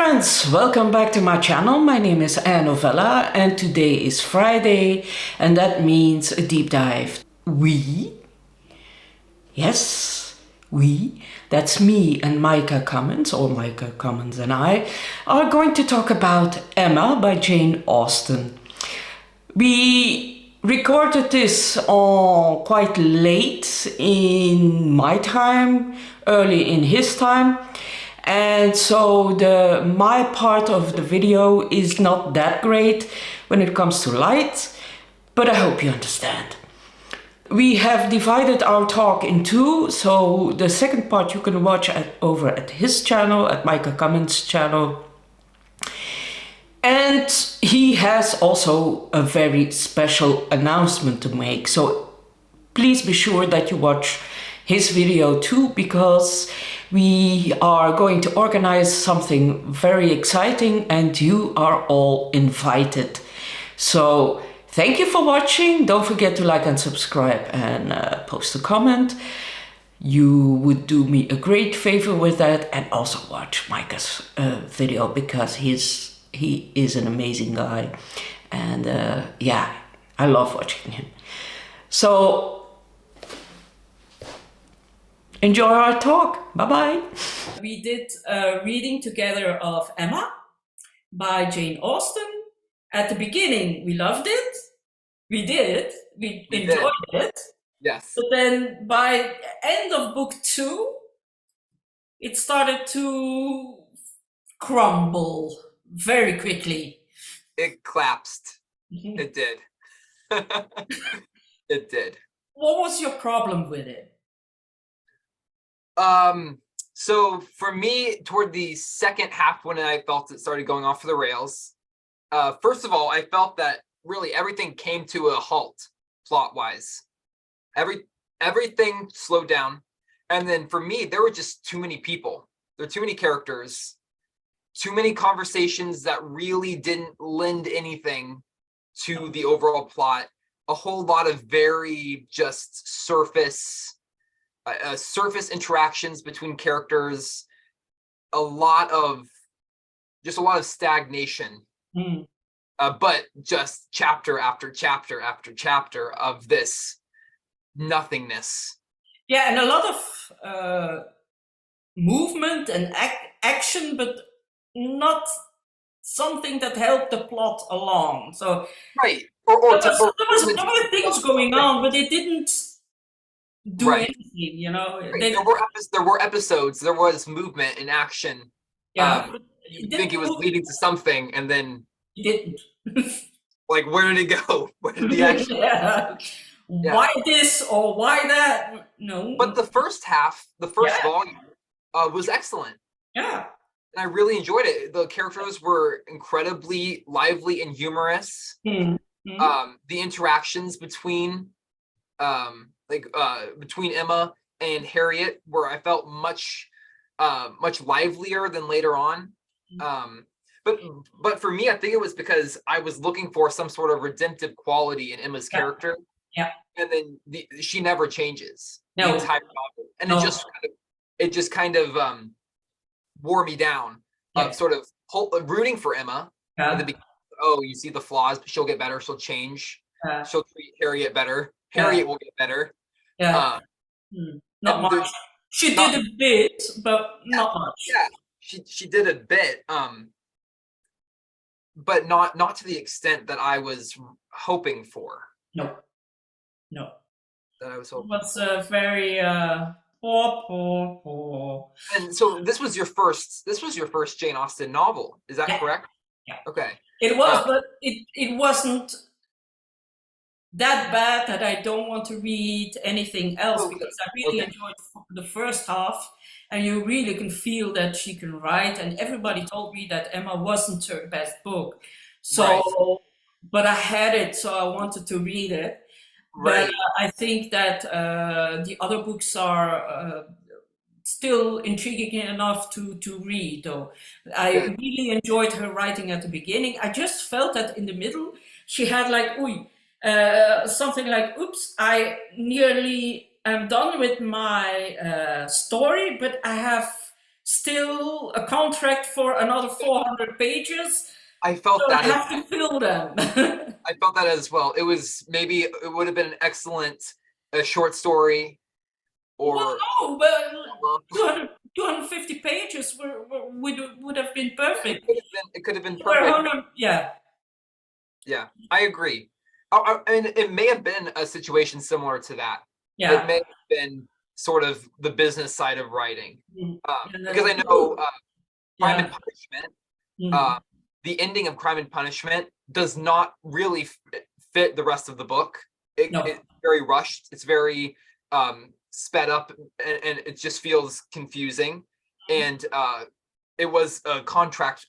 friends, welcome back to my channel. My name is Anne Novella and today is Friday and that means a deep dive. Yes, that's me and Micah Cummins, or Micah Cummins and I, are going to talk about Emma by Jane Austen. We recorded this on quite late in my time, early in his time. And so my part of the video is not that great when it comes to light, but I hope you understand. We have divided our talk in two, so the second part you can watch over at his channel, at Micah Cummins' channel. And he has also a very special announcement to make, so please be sure that you watch his video too, because we are going to organize something very exciting and you are all invited. So thank you for watching. Don't forget to like and subscribe and post a comment. You would do me a great favor with that, and also watch Micah's video because he is an amazing guy, and yeah, I love watching him. So enjoy our talk. Bye-bye. We did a reading together of Emma by Jane Austen. At the beginning, we loved it. We enjoyed it. Yes. But then by end of book 2, it started to crumble very quickly. It collapsed. It did. It did. What was your problem with it? So for me, toward the second half, when I felt it started going off the rails, first of all, I felt that really everything came to a halt plot-wise. Everything slowed down. And then for me, there were just too many people. There were too many characters, too many conversations that really didn't lend anything to the overall plot. A whole lot of very just surface interactions between characters, a lot of stagnation, but just chapter after chapter after chapter of this nothingness. Yeah, and a lot of movement and action, but not something that helped the plot along. So right, there were things going on, but it didn't do anything, you know. Right. There were episodes, there was movement and action. Yeah, you think it was leading to something, and then it didn't. Like, where did it go? Where did the action? Yeah. Why this or why that? No. But the first half, the first volume, was excellent. Yeah. And I really enjoyed it. The characters were incredibly lively and humorous. The interactions between between Emma and Harriet, where I felt much livelier than later on. But for me, I think it was because I was looking for some sort of redemptive quality in Emma's character. Yeah. And then she never changes the entire novel. And it just kind of wore me down, sort of rooting for Emma. Oh, you see the flaws, but she'll get better, she'll change. She'll treat Harriet better. Harriet will get better. Yeah. Not much. She did a bit, but not much. Yeah, she did a bit, but not to the extent that I was hoping for. No. That I was hoping. It was very poor. And so this was your first Jane Austen novel, is that correct? Yeah. Okay. It was, but it wasn't that bad that I don't want to read anything else, because I really enjoyed the first half, and you really can feel that she can write, and everybody told me that Emma wasn't her best book. So, but I had it, so I wanted to read it. But I think that the other books are still intriguing enough to read, though. I really enjoyed her writing at the beginning. I just felt that in the middle, she had like, something like, oops, I nearly am done with my story, but I have still a contract for another 400 pages, I so felt I that as have to fill them. I felt that as well. It was maybe it would have been an excellent a short story Well, or no, but 250 pages would have been perfect. it could have been We're perfect. 100, yeah, Yeah, I agree. And it may have been a situation similar to that. It yeah. may have been sort of the business side of writing, Mm. because I know Crime and Yeah. Punishment. Mm. The ending of Crime and Punishment does not really fit the rest of the book. No. It's very rushed. It's very sped up, and it just feels confusing. And it was a contract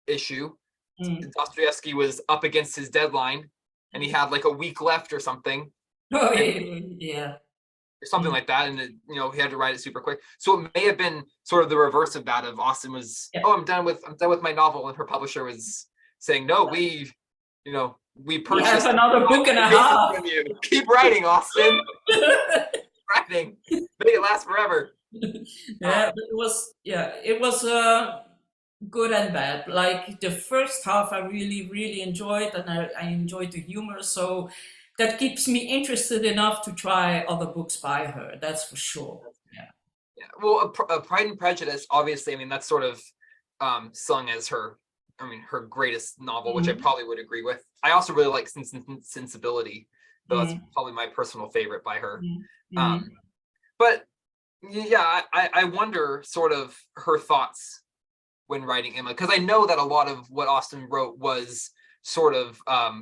issue. Mm. Dostoevsky was up against his deadline, and he had like a week left or something, Oh, and yeah. or something Mm. like that, and he had to write it super quick. So it may have been sort of the reverse of that. Of Austen was, Yeah. oh, I'm done with my novel, and her publisher was saying, no, we We have purchased another book and a 500 pages half. from you. Keep writing, Austen. Writing, make it last forever. Yeah, but it was good and bad. Like the first half, I really, really enjoyed, and I enjoyed the humor. So that keeps me interested enough to try other books by her. That's for sure. Yeah. Yeah. Well, Pride and Prejudice, obviously, I mean, that's sort of sung as her, I mean, her greatest novel, which I Mm. probably would agree with. I also really like Sensibility, though that's Mm. probably my personal favorite by her. Mm. Um, Mm. but yeah, I wonder sort of her thoughts when writing Emma, because I know that a lot of what Austen wrote was sort of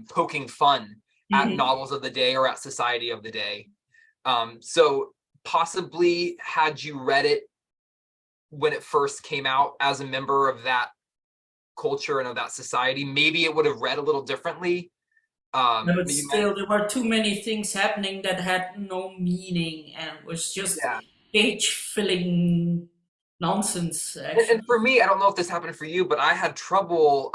poking fun at Mhm. novels of the day or at society of the day. So possibly had you read it when it first came out as a member of that culture and of that society, maybe it would have read a little differently. Yeah, but You might, still, there were too many things happening that had no meaning and was just yeah. page filling nonsense, And actually. for me, I don't know if this happened for you, but I had trouble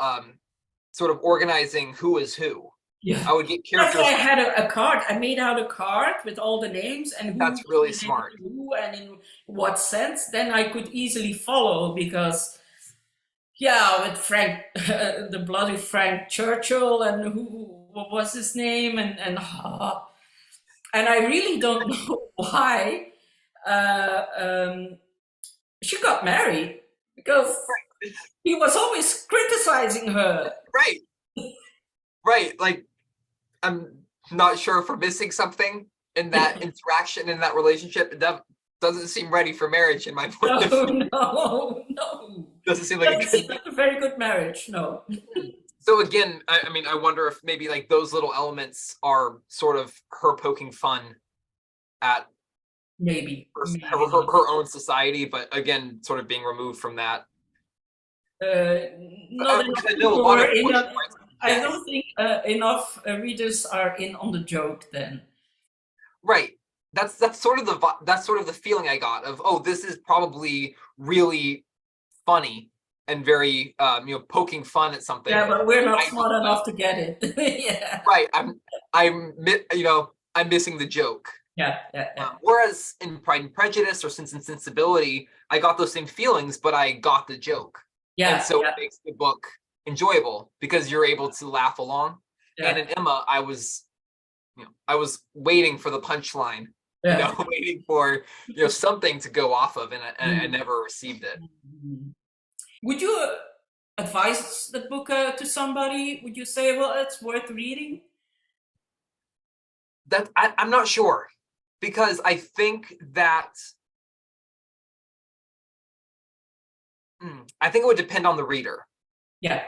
sort of organizing who is who. Yeah. I would get That's why characters. I had a card. I made out a card with all the names and who That's really related smart. to who and in what sense. Then I could easily follow because, yeah, with Frank, the bloody Frank Churchill, and what was his name, and I really don't know why she got married because he was always criticizing her. Right, right. Like, I'm not sure if we're missing something in that interaction, in that relationship. It doesn't seem ready for marriage in my point of No, view. no. Doesn't seem like Doesn't it could seem be. like a very good marriage. No. So again, I mean, I wonder if maybe like those little elements are sort of her poking fun at Maybe, her own society, but again, sort of being removed from that. not enough Because I know a people lot were of in. what she writes I yes, don't think enough readers are in on the joke. Then. right. That's sort of that's sort of the feeling I got of, oh, this is probably really funny and very poking fun at something. Yeah, but we're not I don't smart like. enough to get it. Yeah. Right. I'm missing the joke. Yeah. Whereas in Pride and Prejudice or Sense and Sensibility, I got those same feelings, but I got the joke, and Yeah, so it yeah, makes the book enjoyable because you're able to laugh along. And yeah, in Emma, I was waiting for the punchline, yeah. waiting for something to go off of, and I Mm. never received it. Mm. Would you advise the book to somebody? Would you say, well, it's worth reading? That I'm not sure, because I think that I think it would depend on the reader. Yeah,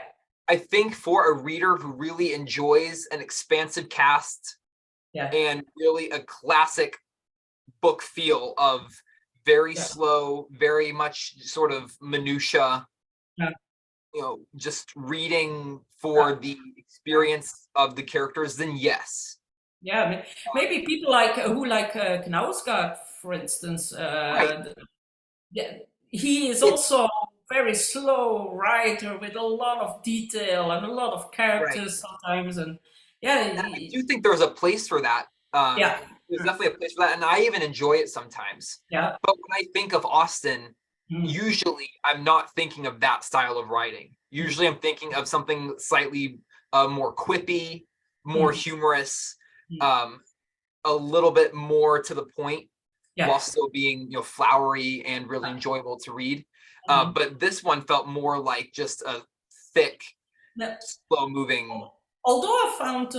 I think for a reader who really enjoys an expansive cast yeah, and really a classic book feel of very yeah, slow, very much sort of minutia, yeah, just reading yeah. for the experience of the characters, then yes. Yeah, maybe people like who like Knausgaard, for instance. Right. Yeah, he is It's also a very slow writer with a lot of detail and a lot of right. characters sometimes, and yeah, And I do think there's a place for that. yeah, There's definitely a place for that, and I even enjoy it sometimes. yeah, But when I think of Austen, Mm, usually I'm not thinking of that style of writing. Usually I'm thinking of something slightly more quippy, more mm, humorous, mm. um, a little bit more to the point while Yeah. still being, flowery and really enjoyable to read. Mhm. But this one felt more like just a thick, Now, slow moving. although I found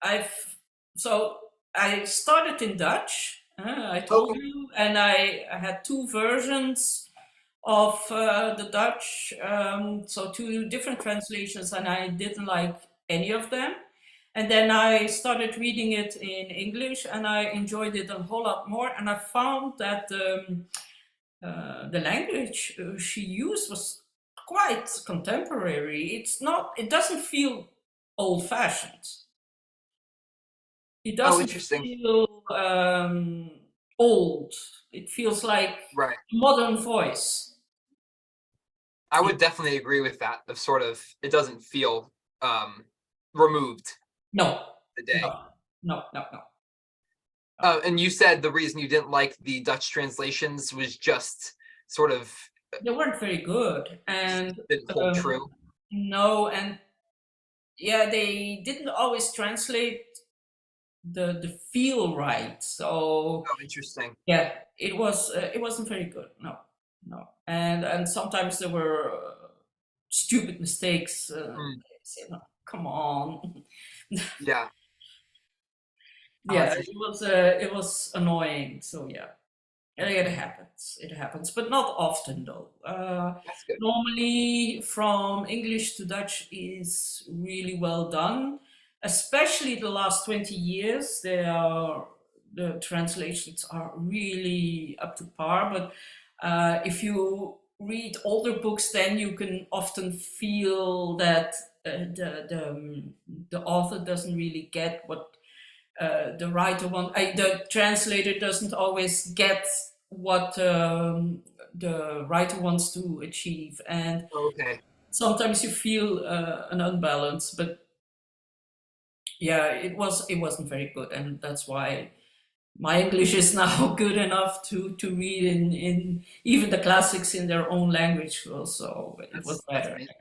I've so I started in Dutch. I told Okay. you, and I had two versions of the Dutch, so two different translations, and I didn't like any of them. And then I started reading it in English, and I enjoyed it a whole lot more. And I found that the language she used was quite contemporary. It's not. It doesn't feel old-fashioned. It Oh, doesn't interesting. feel old. It feels like Right. a modern voice. I would definitely agree with that. Of sort of, it doesn't feel um, removed No, the day. no, no, no, no. And you said the reason you didn't like the Dutch translations was just sort of They weren't very good, and didn't hold true. no, and yeah, they didn't always translate the feel right. So Oh, interesting. yeah, it wasn't very good. No, no, and sometimes there were stupid mistakes. Mm, Come on. yeah. Oh, Yeah, that's interesting. it was annoying. So yeah. It happens. It happens, but not often though. That's good. Normally, from English to Dutch is really well done, especially the last 20 years. The translations are really up to par. But if you read older books, then you can often feel that the author doesn't really get what the translator doesn't always get what the writer wants to achieve, and Okay. sometimes you feel an unbalance. But yeah, it wasn't very good, and that's why my English is now good enough to read in even the classics in their own language. Also, it was That's better. amazing.